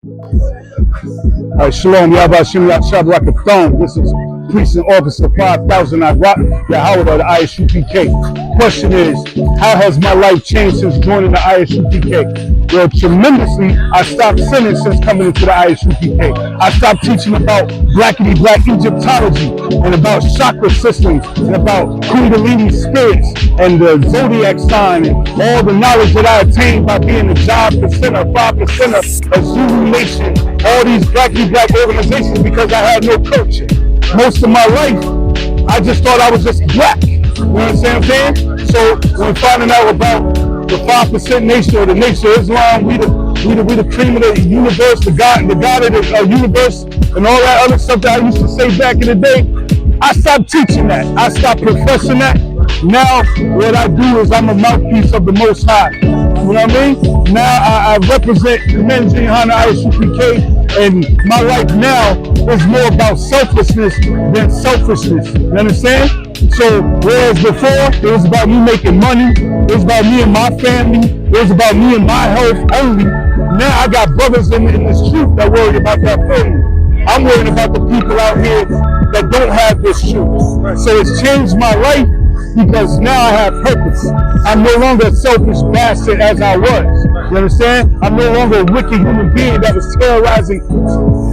Shalom, Yabashim Yashab Rakathon. This is Precinct Officer 5000 Yahanna of the ISUPK. Question is, how has my life changed since joining the ISUPK? Well, tremendously. I stopped sinning since coming into the ISUPK. I stopped teaching about black Egyptology and about chakra systems and about Kundalini spirits and the zodiac sign and all the knowledge that I attained by being a job percenter, 5%, a Zulu Nation, all these black organizations because I had no culture. Most of my life, I just thought I was just black. You understand what I'm saying? So when finding out about the 5% nation or the Nation of Islam, we the cream of the universe, the God of the universe, and all that other stuff that I used to say back in the day, I stopped teaching that. I stopped professing that. Now what I do is I'm a mouthpiece of the Most High. You know what I mean? Now I represent Commander Yahanna ISUPK. And my life now is more about selflessness than selfishness. You understand? So whereas before it was about me making money, it was about me and my family, it was about me and my health only. Now I got brothers in the street that worry about that family. I'm worrying about the people out here that don't have this truth. So it's changed my life because now I have purpose. I'm no longer a selfish bastard as I was. You understand? I'm no longer a wicked human being that was terrorizing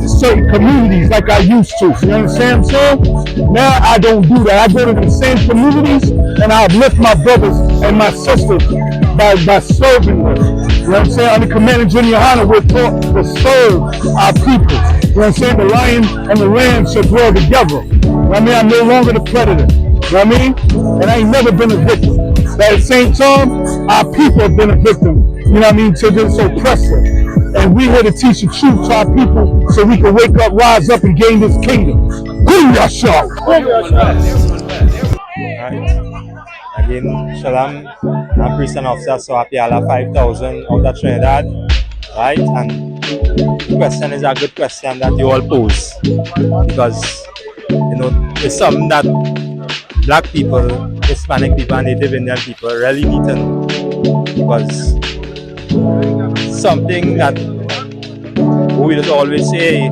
certain communities like I used to. You understand what I'm saying? Now I don't do that. I go to the same communities and I uplift my brothers and my sisters by serving them. You know what I'm saying? Under Commander Yahanna, we're taught to serve our people. You know what I'm saying? The lion and the lamb shall dwell together. You know what I mean? I'm no longer the predator. You know what I mean? And I ain't never been a victim. But at the same time, our people have been a victim. You know what I mean? To this oppressor. And we're here to teach the truth to our people so we can wake up, rise up, and gain this kingdom. Boom, y'all. Again, Shalom, I'm Precinct Officer, so happy Allah 5,000 out of Trinidad, right? And the question is a good question that you all pose because, you know, it's something that black people, Hispanic people, and Native Indian people really need to know because something that we would always say,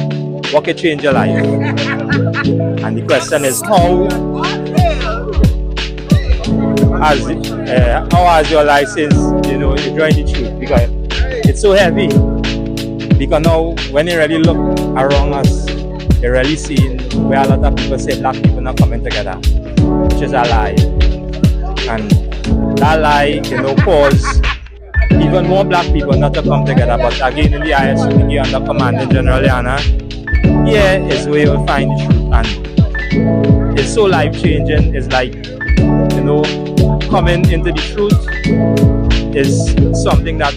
what can change your life? And the question is, how has your life since, you know, you joined the truth? Because it's so heavy. Because now, when you really look around us, you're really seeing where a lot of people say black people not coming together, which is a lie. And that lie, you know, cause even more black people not to come together. But again, in the ISUPK under Commander General Yahanna, here is where you'll find the truth. And it's so life-changing. It's like, you know, coming into the truth is something that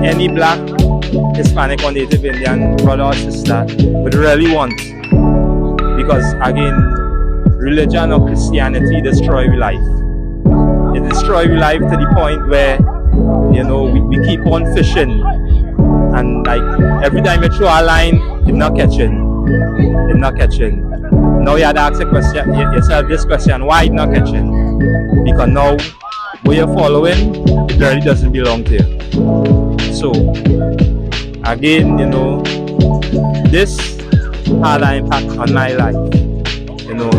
any black, Hispanic or Native Indian brother or sister would really want. Because again, religion or Christianity destroy your life. It destroy your life to the point where, you know, we keep on fishing. And like every time you throw a line, it's not catching. It's not catching. Now you had to ask yourself this question, why it's not catching? Because now where you're following, it really doesn't belong to you. So again, you know, this had an impact on my life. You know,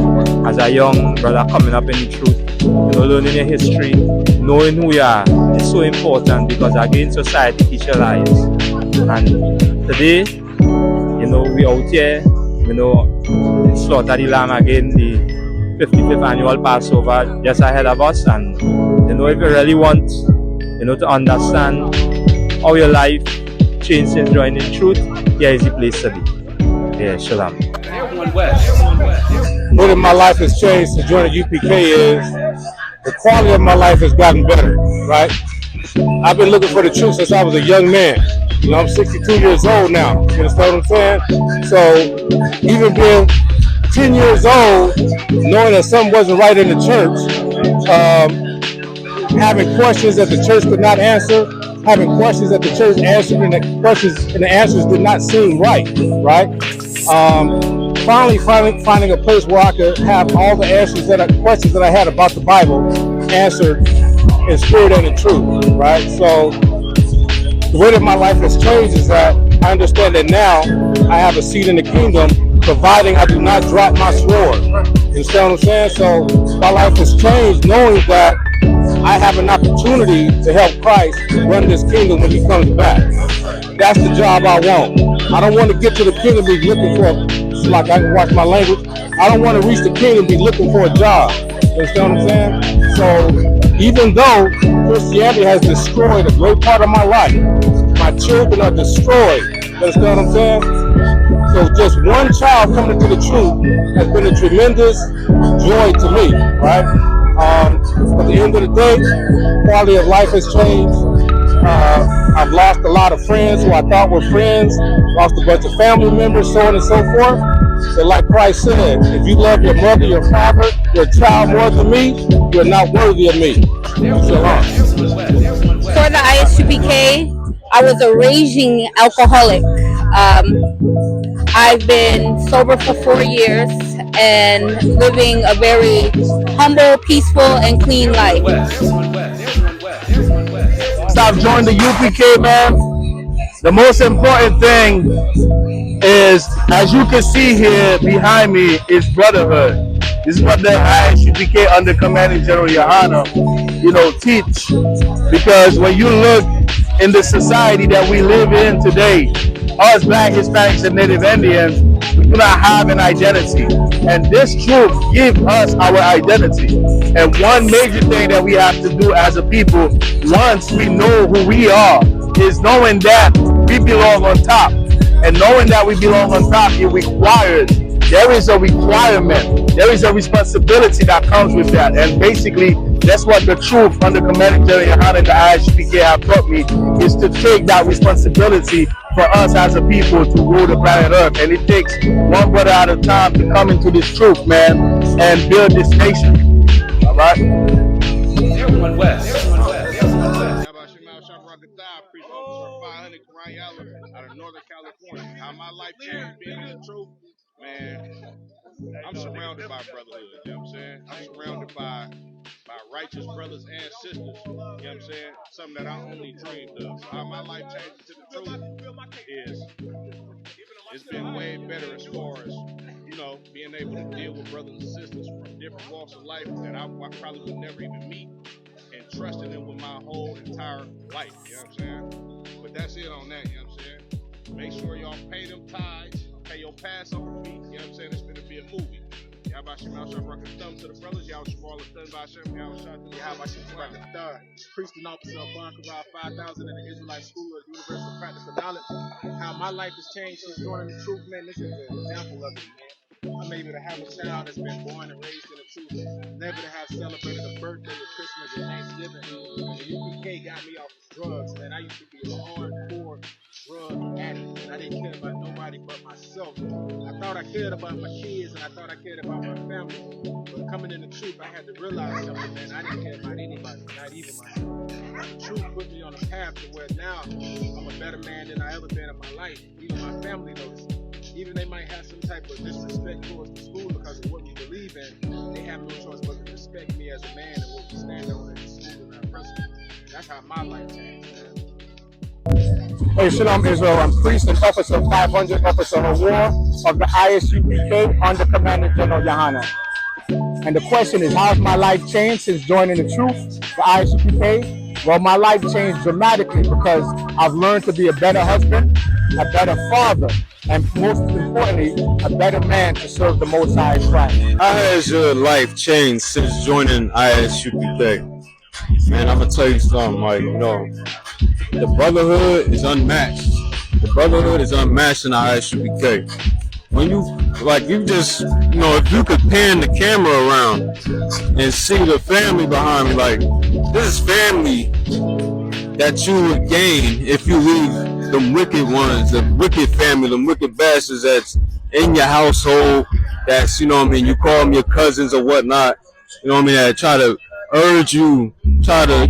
as a young brother coming up in the truth, you know, learning your history, knowing who you are is so important because again, society teaches lies. And today, you know, we out here, you know, slaughter the lamb again, the 55th annual Passover just ahead of us. And you know, if you really want, you know, to understand how your life changed since joining truth, here is the place to be. Yeah, Shalom. What my life has changed since joining UPK is the quality of my life has gotten better, right? I've been looking for the truth since I was a young man. You know, I'm 62 years old now. You understand what I'm saying? So even being 10 years old, knowing that something wasn't right in the church, having questions that the church could not answer, having questions that the church answered and the questions and the answers did not seem right? Finally finding a place where I could have all the questions that I had about the Bible answered in spirit and in truth, right? So the way that my life has changed is that I understand that now I have a seat in the kingdom, providing I do not drop my sword. You understand what I'm saying? So my life has changed knowing that I have an opportunity to help Christ run this kingdom when he comes back. That's the job I want. I don't want to get to the kingdom be looking for, like I can watch my language. I don't want to reach the kingdom be looking for a job. You understand what I'm saying? So even though Christianity has destroyed a great part of my life, my children are destroyed. You understand what I'm saying? So just one child coming to the truth has been a tremendous joy to me, right? At the end of the day, quality of life has changed. I've lost a lot of friends who I thought were friends, lost a bunch of family members, so on and so forth. So like Christ said, if you love your mother, your father, your child more than me, you're not worthy of me. For the ISUPK, I was a raging alcoholic. I've been sober for 4 years and living a very humble, peaceful, and clean life. I've joined the UPK, man. The most important thing is, as you can see here behind me, is brotherhood. This is what the ISUPK under Commanding General Yahanna, teach. Because when you look in the society that we live in today, us Black, Hispanics, and Native Indians, we do not have an identity. And this truth gives us our identity. And one major thing that we have to do as a people, once we know who we are, is knowing that we belong on top. And knowing that we belong on top, it requires, there is a requirement, there is a responsibility that comes with that. And basically, that's what the truth under Commanding General Yahanna and the ISUPK have taught me, is to take that responsibility for us as a people to rule the planet Earth. And it takes one brother at a time to come into this truth, man, and build this nation. All right? Everyone West. Out of Northern California. How my life changed being in the truth, man. I'm surrounded by brotherhood, you know what I'm saying? I'm surrounded by righteous brothers and sisters, you know what I'm saying? Something that I only dreamed of. So how my life changed to the truth is it's been way better as far as, being able to deal with brothers and sisters from different walks of life that I probably would never even meet, and trusting them with my whole entire life, you know what I'm saying? But that's it on that, you know what I'm saying? Make sure y'all pay them tithes, pay your Passover fee, you know what I'm saying? It's gonna be a movie. Y'all about to rock a thumb to the brothers, y'all small thumb by Shem, y'all shot to the Yahanna, priest and officer of Barncarab 5000 in the Israelite School of University of Practical Knowledge. How my life has changed since joining the truth, man. This is an example of it, man. I'm able to have a child that's been born and raised in the truth, never to have celebrated a birthday or Christmas or Thanksgiving. And the UPK got me off of drugs, man. I used to be a hardcore drug addict, and I didn't care about nobody but myself. I thought I cared about my kids, and I thought I cared about my family. But coming in the truth, I had to realize something, man. I didn't care about anybody, not even myself. The truth put me on a path to where now I'm a better man than I ever been in my life. Even my family knows. Even they might have some type of disrespect towards the school because of what we believe in, they have no choice but to respect me as a man and what we stand on in the school and our principles. That's how my life changed, man. Hey, Shalom Israel. I'm priest and officer 500, officer of war of the ISUPK under Commander General Yahanna. And the question is, how has my life changed since joining the truth, the ISUPK? Well, my life changed dramatically because I've learned to be a better husband, a better father, and most importantly, a better man to serve the Most High Christ. How has your life changed since joining ISUPK? Man, I'm gonna tell you something, the brotherhood is unmatched. The brotherhood is unmatched in ISUPK. When you just, if you could pan the camera around and see the family behind me, this is family that you would gain if you leave them wicked ones, the wicked family, them wicked bastards that's in your household, that's, you call them your cousins or whatnot, that try to urge you, try to,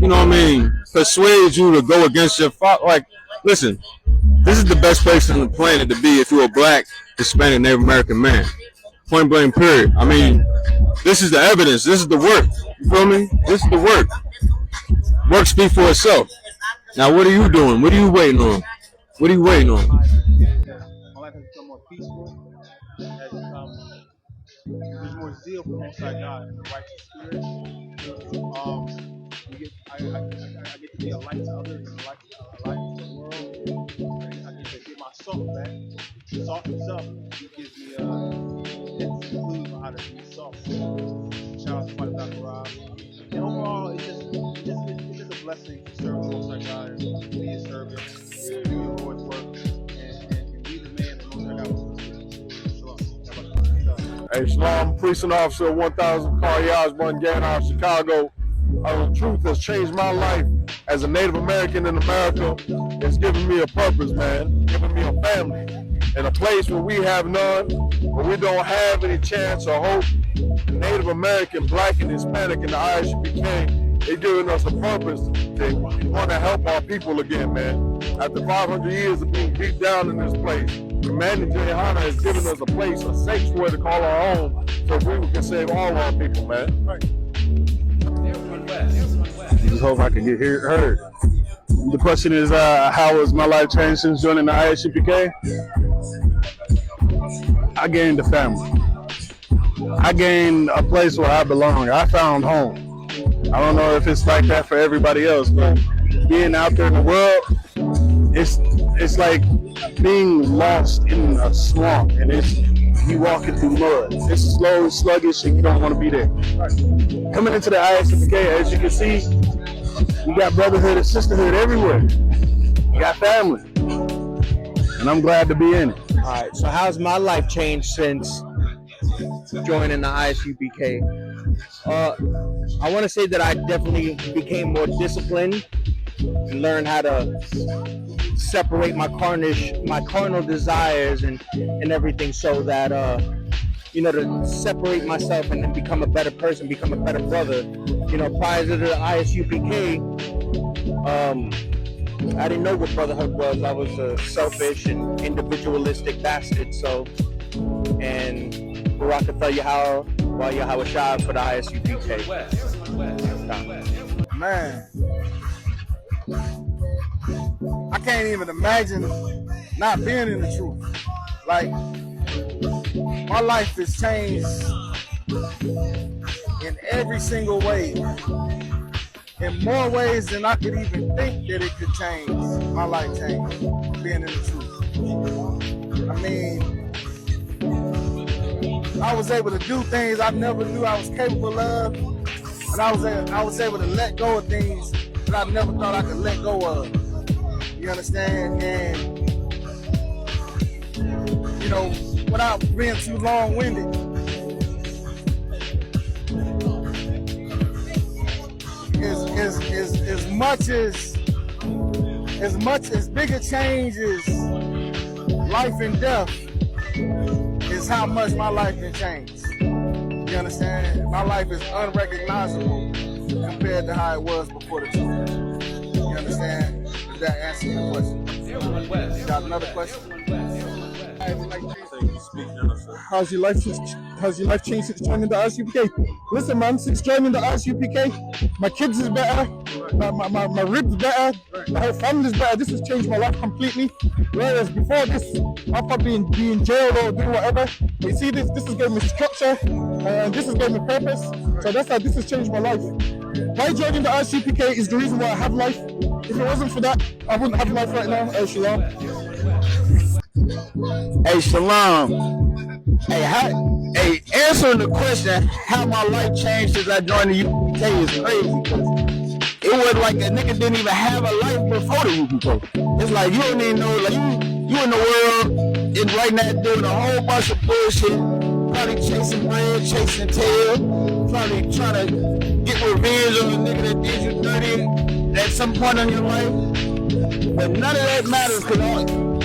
persuade you to go against your father. Listen, this is the best place on the planet to be if you're a Black, Hispanic, Native American man. Point blank, period. This is the evidence. This is the work. You feel me? This is the work. Work speaks for itself. Now, what are you doing? What are you waiting on? What are you waiting on? My life has become more peaceful. Has become there's more zeal for the Most High God and the righteous spirit. I get to be a light to others and a light to the world. I get to get my salt back. Salt himself, he gives me hints and clues on how to be salt. Shout out to Father Dr. Rob. And overall, it's just a blessing to serve the Most High God and be His servant, do the Lord's work, and be the man that Most High God wants to be. Shalom. Hey, Shalom, Precinct Officer 1000 Car Yards, Gun out of Chicago. The truth has changed my life as a Native American in America. It's given me a purpose, man. Giving me a family in a place where we have none, where we don't have any chance or hope. Native American, Black, and Hispanic in the ISUPK, they're giving us a purpose. They want to help our people again, man. After 500 years of being beat down in this place, Commander Yahanna has given us a place, a sanctuary to call our own, so we can save all our people, man. Right. Just hope I can get heard. The question is, how has my life changed since joining the ISUPK? I gained a family. I gained a place where I belong. I found home. I don't know if it's like that for everybody else, but being out there in the world, it's like being lost in a swamp, and you walking through mud. It's slow, sluggish, and you don't want to be there. Coming into the ISUPK, as you can see, you got brotherhood and sisterhood everywhere. You got family, and I'm glad to be in it. All right, so how's my life changed since joining the ISUPK? I want to say that I definitely became more disciplined and learned how to separate my carnal desires and everything, so that to separate myself and then become a better person, become a better brother. Prior to the ISUPK, I didn't know what brotherhood was. I was a selfish and individualistic bastard. And Barak Yahweh Shah for the ISUPK. Man, I can't even imagine not being in the truth. Like, my life has changed in every single way, in more ways than I could even think that it could change. My life changed being in the truth. I mean, I was able to do things I never knew I was capable of, and I was able to let go of things that I never thought I could let go of. You understand? And without being too long-winded, as much as bigger change is life and death, is how much my life can change. You understand? My life is unrecognizable compared to how it was before the truth. You understand? Does that answer your question? You got another question? How's your life changed since joining the ISUPK? Listen, man, since joining the ISUPK, my kids is better, my ribs better, my whole family's better. This has changed my life completely. Whereas before this, I'd probably be in jail or doing whatever. But you see, this has given me structure, and this has given me purpose. So that's how this has changed my life. Why joining the ISUPK is the reason why I have life. If it wasn't for that, I wouldn't have life right now. Hey, Shalom. Hey, Shalom. Hey, answering the question, how my life changed since I joined the UPK is crazy. It was like a nigga didn't even have a life before the UPK. It's like you don't even know, like you in the world and right now doing a whole bunch of bullshit, probably chasing bread, chasing tail, probably trying to get revenge on the nigga that did you dirty at some point in your life. But none of that matters because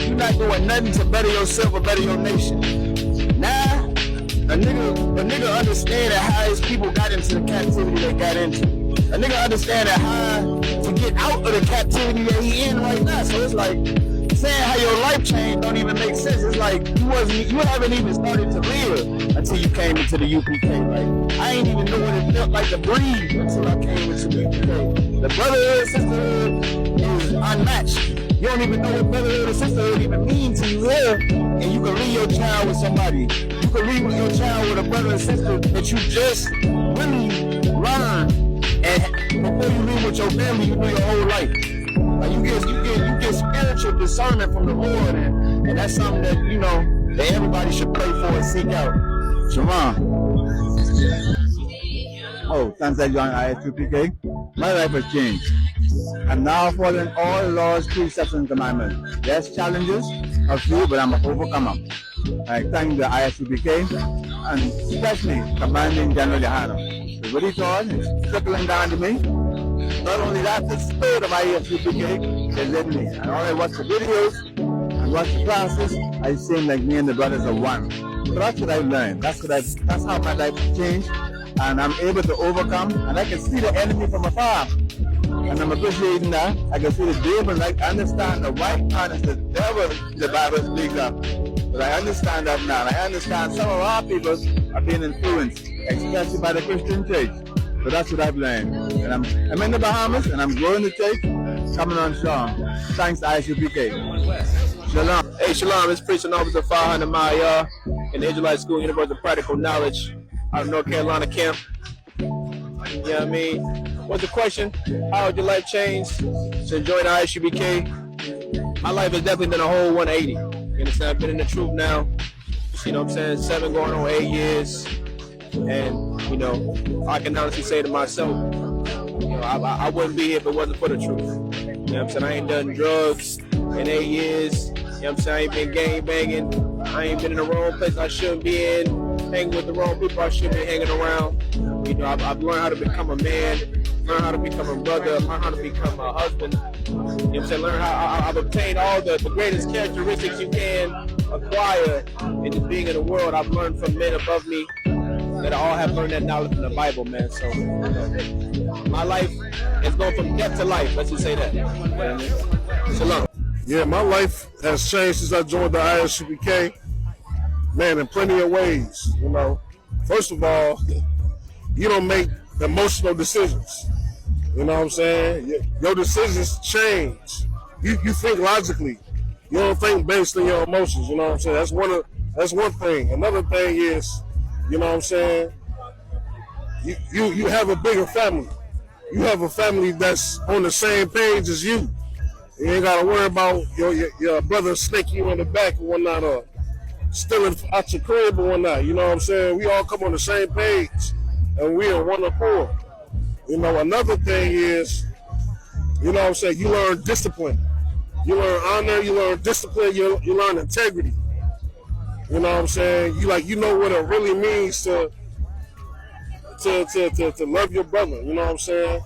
you're not doing nothing to better yourself or better your nation. Now, a nigga understand how his people got into the captivity they got into. A nigga understand how to get out of the captivity that he in right now. So it's like saying how your life changed don't even make sense. It's like you haven't even started to live until you came into the UPK. Like I ain't even know what it felt like to breathe until I came into the UPK. The brotherhood, sisterhood is unmatched. You don't even know what brotherhood or sisterhood even mean to you here, and you can leave your child with somebody. You can leave your child with a brother or sister that you just really learn, and before you leave with your family, you do your whole life. Like you get spiritual discernment from the Lord, and that's something that that everybody should pray for and seek out. Shaman. Oh, since I joined ISUPK, my life has changed. I'm now following all laws, precepts, and commandments. There's challenges, a few, but I'm an overcomer. I thank the ISUPK and especially Commanding General Yahanna. The what he taught is trickling down to me. Not only that, the spirit of ISUPK is in me. And all I watch the videos and watch the classes, I seem like me and the brothers are one. So that's what I've learned. That's how my life has changed. And I'm able to overcome, and I can see the enemy from afar. And I'm appreciating that. I can see the devil, like understand the right hand is the devil the Bible speaks of. But I understand that now. I understand some of our people are being influenced, especially by the Christian church. So that's what I've learned. And I'm in the Bahamas, and I'm growing the church, coming on strong. Thanks to ISUPK. Shalom. Hey, shalom. It's Preaching Officer 500 Mile in the Israelite School, University of Practical Knowledge, out of North Carolina camp. You know what I mean? What's the question? How has your life changed since joining ISUPK? My life has definitely been a whole 180. You understand? I've been in the truth now, you know what I'm saying, 7 going on 8 years. And, I can honestly say to myself, I wouldn't be here if it wasn't for the truth. You know what I'm saying? I ain't done drugs in 8 years. You know what I'm saying? I ain't been gang banging. I ain't been in the wrong place I shouldn't be in. Hanging with the wrong people I shouldn't be hanging around. I've learned how to become a man, learn how to become a brother, learn how to become a husband. You know what I'm saying? Learn how I've obtained all the greatest characteristics you can acquire in just being in the world. I've learned from men above me that all have learned that knowledge from the Bible, man. So my life is going from death to life. Let's just say that. Shalom. Yeah, my life has changed since I joined the ISUPK. Man, in plenty of ways. First of all, you don't make emotional decisions. You know what I'm saying? Your decisions change. You think logically. You don't think based on your emotions. You know what I'm saying? That's one thing. Another thing is, you know what I'm saying? You have a bigger family. You have a family that's on the same page as you. You ain't got to worry about your brother snaking you in the back and whatnot, or stealing out your crib and whatnot. You know what I'm saying? We all come on the same page, and we are one accord. Another thing is, you know what I'm saying, you learn discipline. You learn honor, you learn discipline, you learn integrity. You know what I'm saying? You know what it really means to love your brother, you know what I'm saying?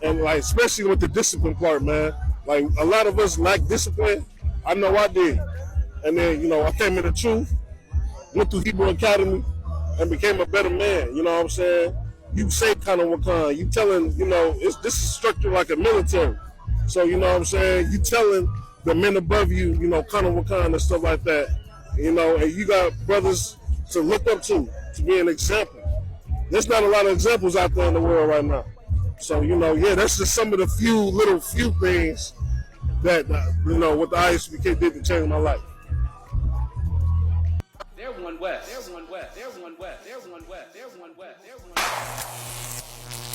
And especially with the discipline part, man. A lot of us lack discipline. I know I did. And then, I came in the truth, went through Hebrew Academy, and became a better man. You know what I'm saying? You say kind of wakan. You telling, this is structured like a military. So, you know what I'm saying? You telling the men above you, kind of wakan and stuff like that. And you got brothers to look up to be an example. There's not a lot of examples out there in the world right now. So, that's just some of the few things that, what the ISUPK did to change my life. They're one West. They're one West. They're one West. They're one West. They're one West. They're one West.